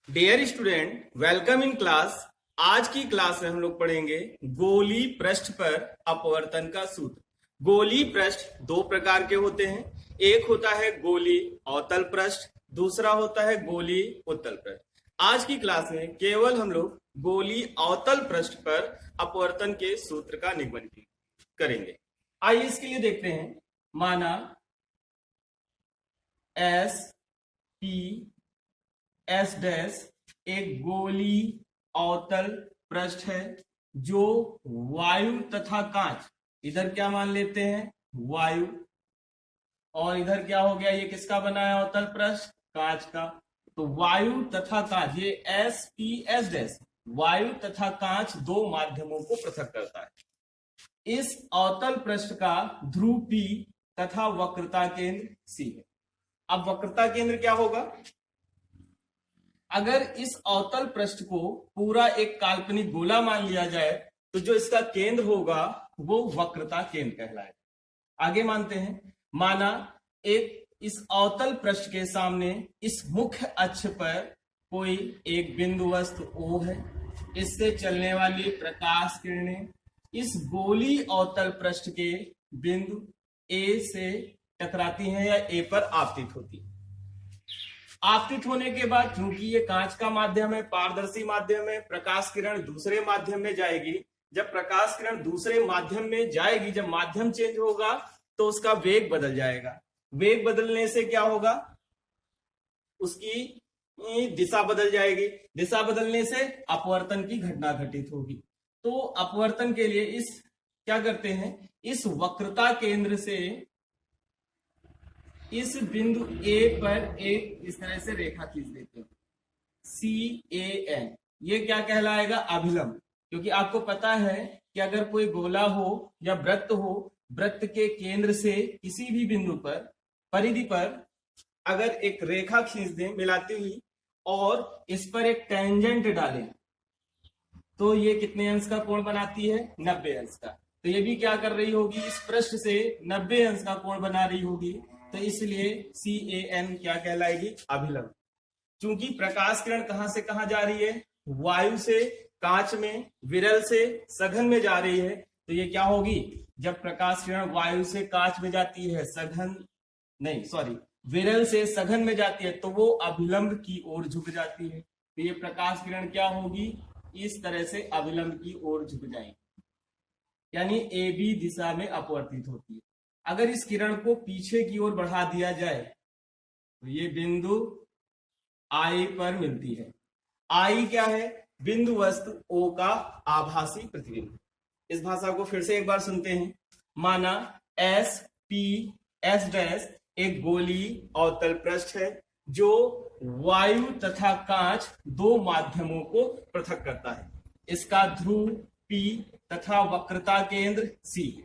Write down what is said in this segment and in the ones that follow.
Dear student, welcome in class. आज की class में हम लोग पढ़ेंगे गोली पृष्ठ पर अपवर्तन का सूत्र। गोली पृष्ठ दो प्रकार के होते हैं। एक होता है गोली अवतल पृष्ठ, दूसरा होता है गोली उत्तल पृष्ठ। आज की क्लास में केवल हम लोग गोली अवतल पृष्ठ पर अपवर्तन के सूत्र का निगमन करेंगे। आइए इसके लिए देखते हैं। माना एस पी एस डैश एक गोली अवतल पृष्ठ है जो वायु तथा कांच, इधर क्या मान लेते हैं वायु, और इधर क्या हो गया, ये किसका बना है अवतल पृष्ठ, कांच का। तो वायु तथा कांच, ये एस पी एस डैश वायु तथा कांच दो माध्यमों को पृथक करता है। इस अवतल पृष्ठ का ध्रुव P तथा वक्रता केंद्र C है। अब वक्रता केंद्र क्या होगा, अगर इस अवतल पृष्ठ को पूरा एक काल्पनिक गोला मान लिया जाए तो जो इसका केंद्र होगा वो वक्रता केंद्र कहलाएगा। आगे मानते हैं, माना एक इस अवतल पृष्ठ के सामने इस मुख्य अक्ष पर कोई एक बिंदु वस्तु O है। इससे चलने वाली प्रकाश किरणें इस गोली अवतल पृष्ठ के बिंदु A से टकराती हैं या A पर आपतित होती है। आपतित होने के बाद, क्योंकि ये कांच का माध्यम है, पारदर्शी माध्यम है, प्रकाश किरण दूसरे माध्यम में जाएगी। जब प्रकाश किरण दूसरे माध्यम में जाएगी, जब माध्यम चेंज होगा तो उसका वेग बदल जाएगा। वेग बदलने से क्या होगा, उसकी दिशा बदल जाएगी। दिशा बदलने से अपवर्तन की घटना घटित होगी। तो अपवर्तन के लिए इस क्या करते हैं, इस वक्रता केंद्र से इस बिंदु A पर एक इस तरह से रेखा खींच देते हैं, CAN। ये क्या कहलाएगा, अभिलंब। क्योंकि आपको पता है कि अगर कोई गोला हो या वृत्त हो, वृत्त के केंद्र से किसी भी बिंदु पर परिधि पर अगर एक रेखा खींच दें मिलाती हुई और इस पर एक टेंजेंट डालें तो ये कितने अंश का कोण बनाती है, 90 अंश का। तो ये भी क्या कर रही होगी, इस पृष्ठ से 90 अंश का कोण बना रही होगी। तो इसलिए CAN क्या कहलाएगी, अभिलंब। क्योंकि प्रकाश किरण कहां से कहां जा रही है, वायु से कांच में, विरल से सघन में जा रही है। तो ये क्या होगी, जब प्रकाश किरण वायु से कांच में जाती है, विरल से सघन में जाती है, तो वो अभिलंब की ओर झुक जाती है। तो ये प्रकाश किरण क्या होगी, इस तरह से अभिलंब की ओर झुक जाएगी, यानी AB दिशा में अपवर्तित होती है। अगर इस किरण को पीछे की ओर बढ़ा दिया जाए तो ये बिंदु I पर मिलती है। I क्या है, बिंदु वस्तु O का आभासी प्रतिबिंब। इस भाषा को फिर से एक बार सुनते हैं। माना एस पी एस डैश एक गोली अवतल पृष्ठ है जो वायु तथा कांच दो माध्यमों को पृथक करता है। इसका ध्रुव P तथा वक्रता केंद्र C है।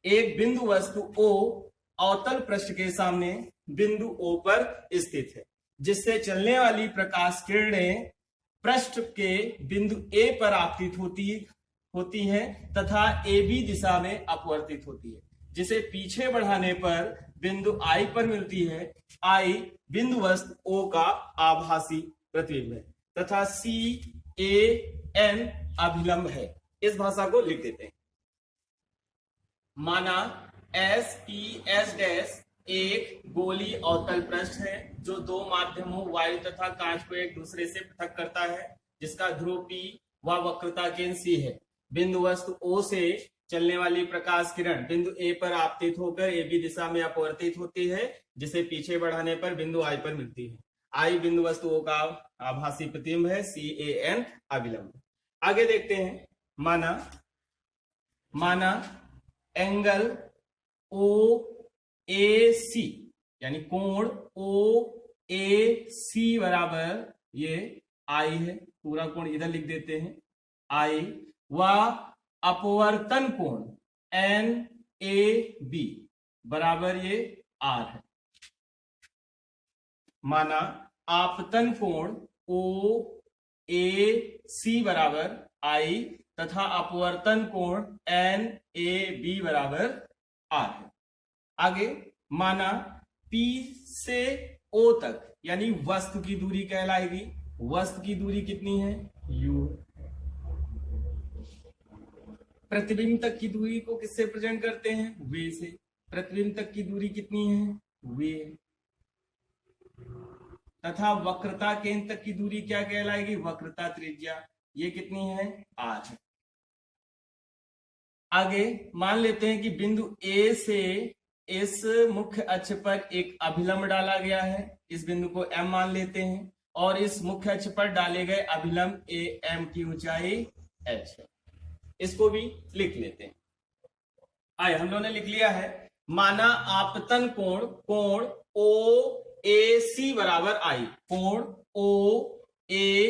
एक बिंदु वस्तु O अवतल पृष्ठ के सामने बिंदु O पर स्थित है, जिससे चलने वाली प्रकाश किरणें पृष्ठ के बिंदु A पर आपतित होती हैं तथा AB दिशा में अपवर्तित होती है, जिसे पीछे बढ़ाने पर बिंदु I पर मिलती है। I बिंदु वस्तु O का आभासी प्रतिबिंब है तथा CAN अभिलंब है। इस भाषा को लिख देते हैं। माना SPS डैश एक गोली अवतल पृष्ठ है जो दो माध्यमों वायु तथा कांच को एक दूसरे से पृथक करता है, जिसका ध्रुव P व वक्रता केंद्र C है। बिंदु वस्तु O से चलने वाली प्रकाश किरण बिंदु A पर आपतित होकर AB दिशा में अपवर्तित होती है, जिसे पीछे बढ़ाने पर बिंदु I पर मिलती है। I बिंदु वस्तु O का आभासी प्रतिबिंब है, CAN अभिलंब। आगे देखते हैं। माना एंगल OAC यानी कोण OAC बराबर ये I है, पूरा कोण इधर लिख देते हैं I, व अपवर्तन कोण NAB बराबर ये R है। माना आपतन कोण OAC बराबर I तथा अपवर्तन कोण NAB बराबर R है। आगे माना P से ओ तक यानी वस्तु की दूरी कहलाएगी। वस्तु की दूरी कितनी है, u। प्रतिबिंब तक की दूरी को किससे प्रेजेंट करते हैं, वे से। प्रतिबिंब तक की दूरी कितनी है, वे। तथा वक्रता केंद्र तक की दूरी क्या कहलाएगी, वक्रता त्रिज्या। ये कितनी है, r है। आगे मान लेते हैं कि बिंदु A से इस मुख्य अक्ष पर एक अभिलंब डाला गया है। इस बिंदु को M मान लेते हैं और इस मुख्य अक्ष पर डाले गए अभिलंब AM की ऊंचाई h है। इसको भी लिख लेते हैं। आइए, हम लोगों ने लिख लिया है। माना आपतन कोण कोण OAC बराबर I। कोण OAC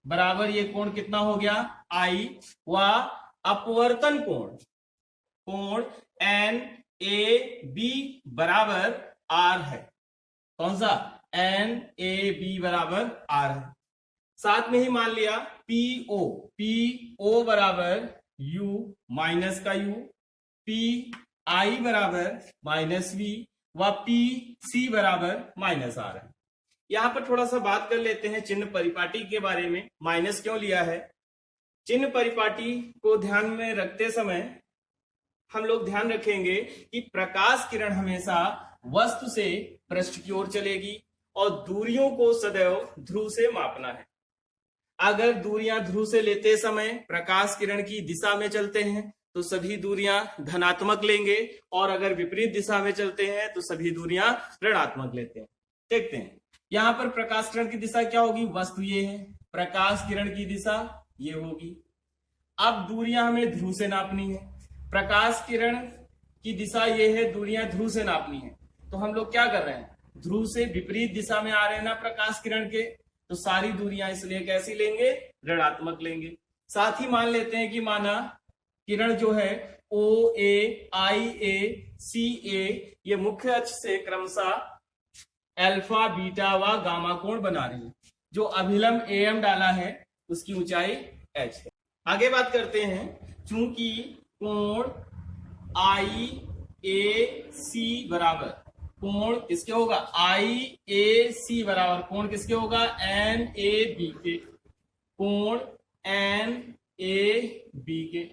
बराबर ये कोण कितना हो गया, I। व अपवर्तन कोण कोण NAB बराबर R है। कौन सा, NAB बराबर R है। साथ में ही मान लिया PO बराबर U माइनस का U, PI बराबर माइनस V व PC बराबर माइनस R है। यहां पर थोड़ा सा बात कर लेते हैं चिन्ह परिपाटी के बारे में। माइनस क्यों लिया है, चिन्ह परिपाटी को ध्यान में रखते समय हम लोग ध्यान रखेंगे कि प्रकाश किरण हमेशा वस्तु से पृष्ठ की ओर चलेगी और दूरियों को सदैव ध्रुव से मापना है। अगर दूरियां ध्रुव से लेते समय प्रकाश किरण की दिशा में चलते हैं तो सभी दूरियां धनात्मक लेंगे, और अगर विपरीत दिशा में चलते हैं तो सभी दूरियां ऋणात्मक लेते हैं। देखते हैं यहां पर प्रकाश किरण की दिशा क्या होगी, वस्तु ये है, प्रकाश किरण की दिशा ये होगी। अब दूरियां हमें ध्रुव से नापनी है। प्रकाश किरण की दिशा ये है, दूरियां ध्रुव से नापनी है। तो हम लोग क्या कर रहे हैं, ध्रुव से विपरीत दिशा में आ रहे हैं ना प्रकाश किरण के, तो सारी दूरियां इसलिए कैसी लेंगे, ऋणात्मक लेंगे। साथ ही मान लेते हैं कि माना किरण जो है OA IA CA ये मुख्य अक्ष से क्रमशः अल्फा बीटा व गामा कोण बना रही है। जो अभिलंब AM डाला है उसकी ऊंचाई h है। आगे बात करते हैं, चूंकि कोण IAC बराबर, कोण किसके होगा, IAC बराबर कोण किसके होगा, NAB के। कोण NAB के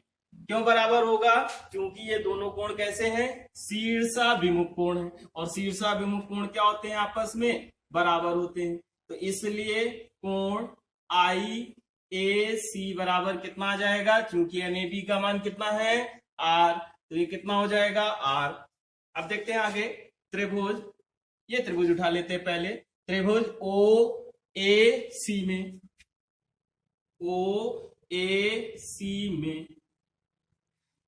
क्यों बराबर होगा, क्योंकि ये दोनों कोण कैसे हैं, शीर्षाभिमुख कोण है, और शीर्षाभिमुख कोण क्या होते हैं, आपस में बराबर होते हैं। तो इसलिए कोण IAC बराबर कितना आ जाएगा, क्योंकि NAB का मान कितना है, R, तो ये कितना हो जाएगा, R। अब देखते हैं आगे त्रिभुज, ये त्रिभुज उठा लेते हैं पहले। त्रिभुज OAC में, OAC में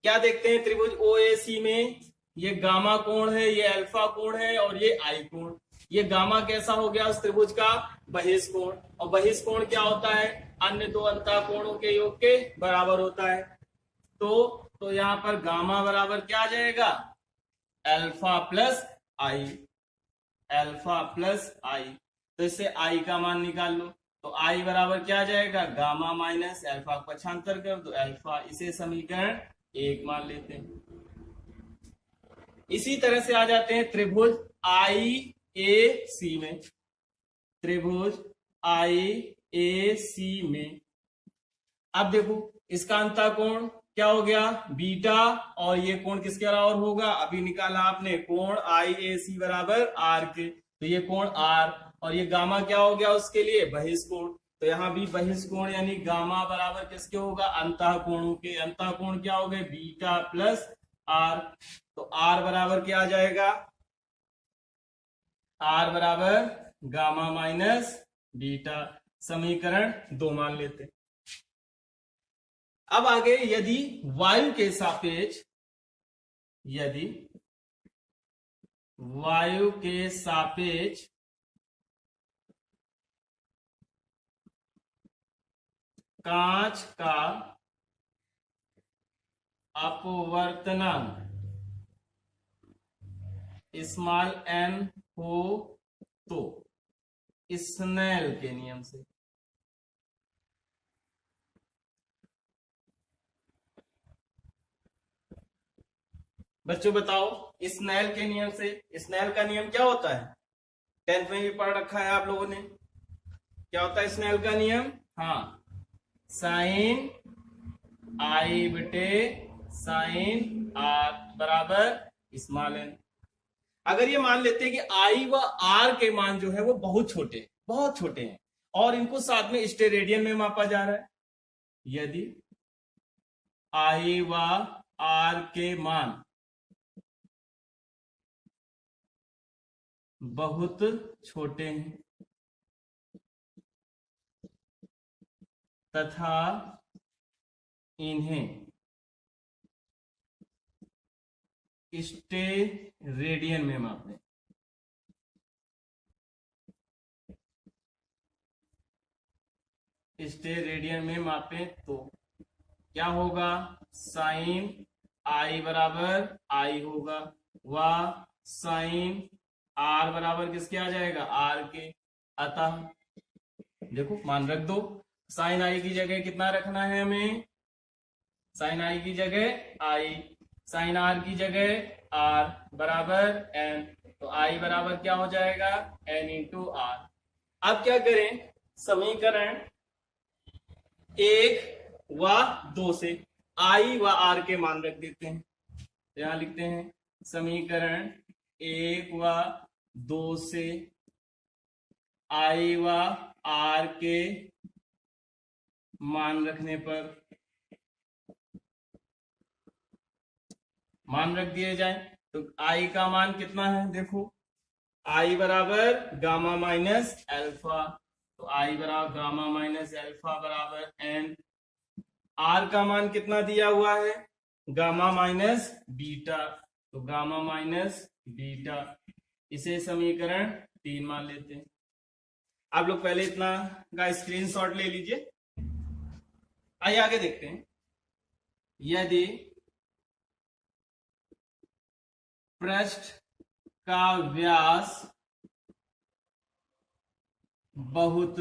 क्या देखते हैं, त्रिभुज OAC में ये गामा कोण है, ये अल्फा कोण है और ये आई कोण। ये गामा कैसा हो गया उस त्रिभुज का, बहिष कोण, और बहिष कोण क्या होता है, अन्य दो अंतः कोणों के योग के बराबर होता है। तो यहां पर गामा बराबर क्या आ जाएगा, अल्फा प्लस आई, अल्फा प्लस आई। तो इससे आई का मान निकाल लो, तो आई बराबर क्या आ जाएगा, गामा माइनस अल्फा को पक्षांतर कर दो अल्फा। इसे समीकरण 1 मान लेते हैं। इसी तरह से आ जाते हैं त्रिभुज IAC में। त्रिभुज IAC में अब देखो इसका अंतः कोण क्या हो गया, बीटा, और ये कोण किसके बराबर होगा, अभी निकाला आपने, कोण IAC बराबर R के। तो ये कोण R और ये गामा क्या हो गया उसके लिए, बहिष कोण। तो यहां भी बहिष कोण यानी गामा बराबर किसके होगा, अंतः कोणों के। अंतः कोण क्या हो गए, बीटा प्लस R। तो R बराबर क्या आ जाएगा, R बराबर गामा माइनस बीटा। समीकरण 2 मान लेते हैं। अब आगे यदि वायु के सापेक्ष, यदि वायु के सापेक्ष कांच का अपवर्तनांक स्मॉल n हो तो स्नेल के नियम से, बच्चों बताओ स्नेल के नियम से, स्नेल का नियम क्या होता है, 10th में भी पढ़ रखा है आप लोगों ने। क्या होता है स्नेल का नियम? हाँ, साइन आई बटे साइन आर बराबर स्मॉल एन। अगर ये मान लेते हैं कि आई व आर के मान जो है वो बहुत छोटे हैं और इनको साथ में स्टेरेडियन में मापा जा रहा है, यदि आई व आर के मान बहुत छोटे हैं तथा इन्हें स्टेरेडियन में मापें, स्टेरेडियन में मापें तो क्या होगा? साइन आई बराबर आई होगा व साइन आर बराबर किसके आ जाएगा? आर के। अतः देखो मान रख दो, साइन आई की जगह कितना रखना है हमें? साइन आई की जगह आई, साइन आर की जगह आर बराबर एन। तो आई बराबर क्या हो जाएगा? N into R. अब क्या करें? समीकरण 1 व 2 से आई व आर के मान रख देते हैं। यहां लिखते हैं समीकरण 1 व 2 से आई व आर के मान रखने पर मान रख दिए जाए तो आई का मान कितना है? देखो आई बराबर गामा माइनस अल्फा, तो आई बराबर गामा माइनस अल्फा बराबर एन। आर का मान कितना दिया हुआ है? गामा माइनस बीटा, तो गामा माइनस बीटा। इसे समीकरण 3 मान लेते हैं। आप लोग पहले इतना का स्क्रीनशॉट ले लीजिए। आइए आगे देखते हैं। यदि पृष्ठ का व्यास बहुत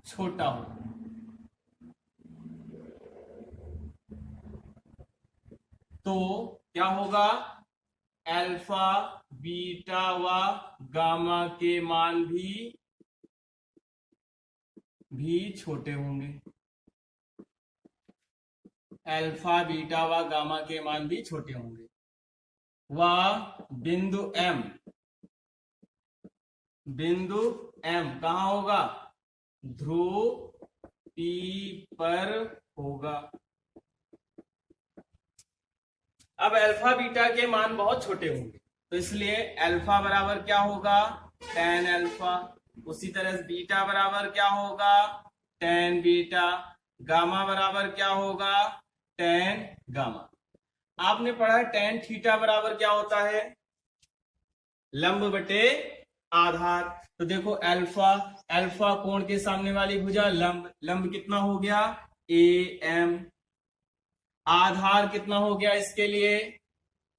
छोटा हो तो क्या होगा? अल्फा बीटा व गामा के मान भी छोटे होंगे। अल्फा बीटा व गामा के मान भी छोटे होंगे। व बिंदु M कहां होगा? ध्रुव P पर होगा। अब अल्फा बीटा के मान बहुत छोटे होंगे तो इसलिए अल्फा बराबर क्या होगा? tan alpha. उसी तरह से बीटा बराबर क्या होगा? tan beta. गामा बराबर क्या होगा? tan gamma. आपने पढ़ा है tan थीटा बराबर क्या होता है? लंब बटे आधार। तो देखो अल्फा कोण के सामने वाली भुजा लंब कितना हो गया? AM। आधार कितना हो गया इसके लिए?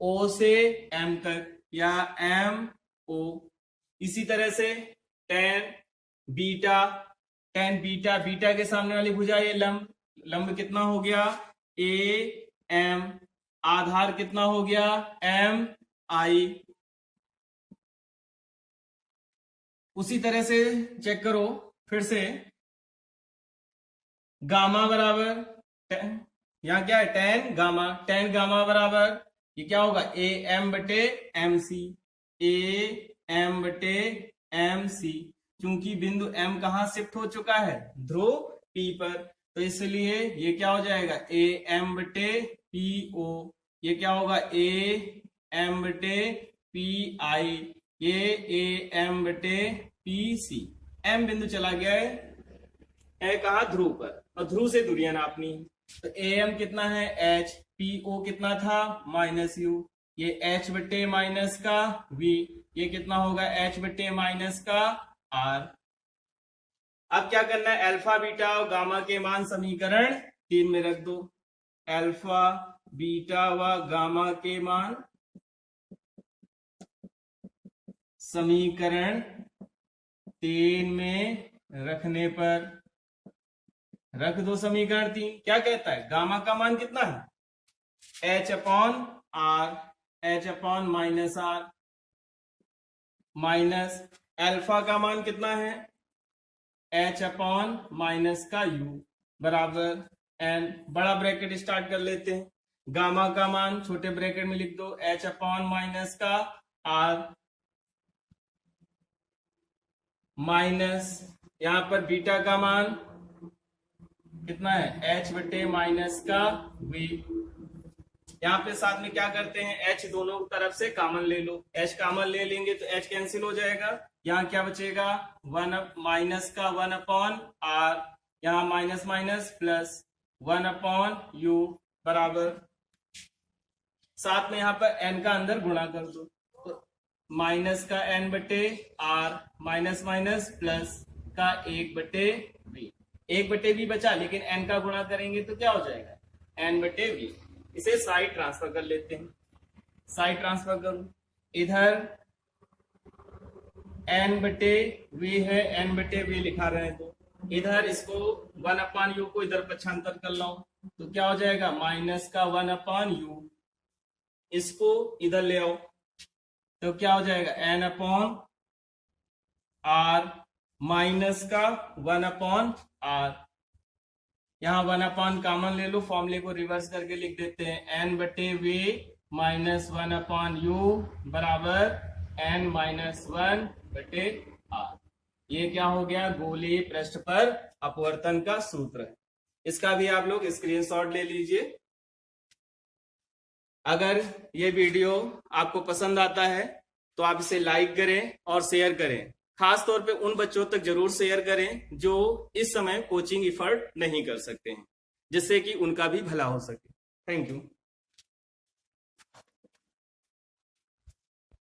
O से M तक या MO। इसी तरह से tan बीटा के सामने वाली भुजा ये लंब कितना हो गया? AM। आधार कितना हो गया? MI। उसी तरह से चेक करो फिर से, गामा बराबर यहां क्या है? tan गामा बराबर ये क्या होगा? AM बटे MC। AM बटे MC। क्योंकि बिंदु M कहां शिफ्ट हो चुका है? ध्रुव P पर, तो इसलिए ये क्या हो जाएगा? AM बटे PO। ये क्या होगा? AM बटे PI। ये AM बटे PC। M बिंदु चला गया है कहा? ध्रुव पर, और ध्रुव से दूरियां नापनी है। तो AM कितना है? H। PO कितना था? -U। ये H बटे माइनस का V। ये कितना होगा? H बटे माइनस का R। अब क्या करना है? अल्फा बीटा और गामा के मान समीकरण 3 में रख दो। अल्फा बीटा व गामा के मान समीकरण 3 में रखने पर रख दो समीकरण 3। क्या कहता है? गामा का मान कितना है? H/R, H/-R। माइनस अल्फा का मान कितना है, h अपॉन माइनस का u बराबर n, बड़ा ब्रैकेट स्टार्ट कर लेते हैं। गामा का मान छोटे ब्रैकेट में लिख दो, h अपॉन माइनस का r माइनस यहां पर बीटा का मान कितना है, h बटे माइनस का v। यहाँ पे साथ में क्या करते हैं, h दोनों तरफ से कॉमन ले लो, h कॉमन ले लेंगे तो h कैंसिल हो जाएगा। यहाँ क्या बचेगा, वन माइनस का 1 अपॉन r, यहाँ minus minus plus 1 upon u बराबर, साथ में यहाँ पर n का अंदर गुणा कर दो, तो माइनस का n बटे r माइनस माइनस प्लस का 1 बटे v। 1 बटे v बचा, लेकिन n का गुणा करेंगे तो क्या हो जाएगा, n बटे v। इसे साइड ट्रांसफर कर लेते हैं, साइड ट्रांसफर करो, इधर n बटे v है, n बटे v लिखा रहे हैं, तो इधर इसको 1 अपान u को इधर पक्षांतर कर लो तो क्या हो जाएगा, माइनस का 1 अपान u, इसको इधर ले आओ तो क्या हो जाएगा, n अपॉन r माइनस का 1 अपॉन r। यहाँ 1 अपॉन कॉमन ले लो, फॉर्मूले को रिवर्स करके लिख देते हैं, n बटे v माइनस 1 अपॉन u बराबर n माइनस 1 बटे r। ये क्या हो गया, गोलीय पृष्ठ पर अपवर्तन का सूत्र है। इसका भी आप लोग स्क्रीनशॉट ले लीजिए। अगर ये वीडियो आपको पसंद आता है तो आप इसे लाइक करें और शेयर करें, खास तौर पे उन बच्चों तक जरूर शेयर करें जो इस समय कोचिंग इफर्ट नहीं कर सकते हैं, जिससे कि उनका भी भला हो सके। Thank you.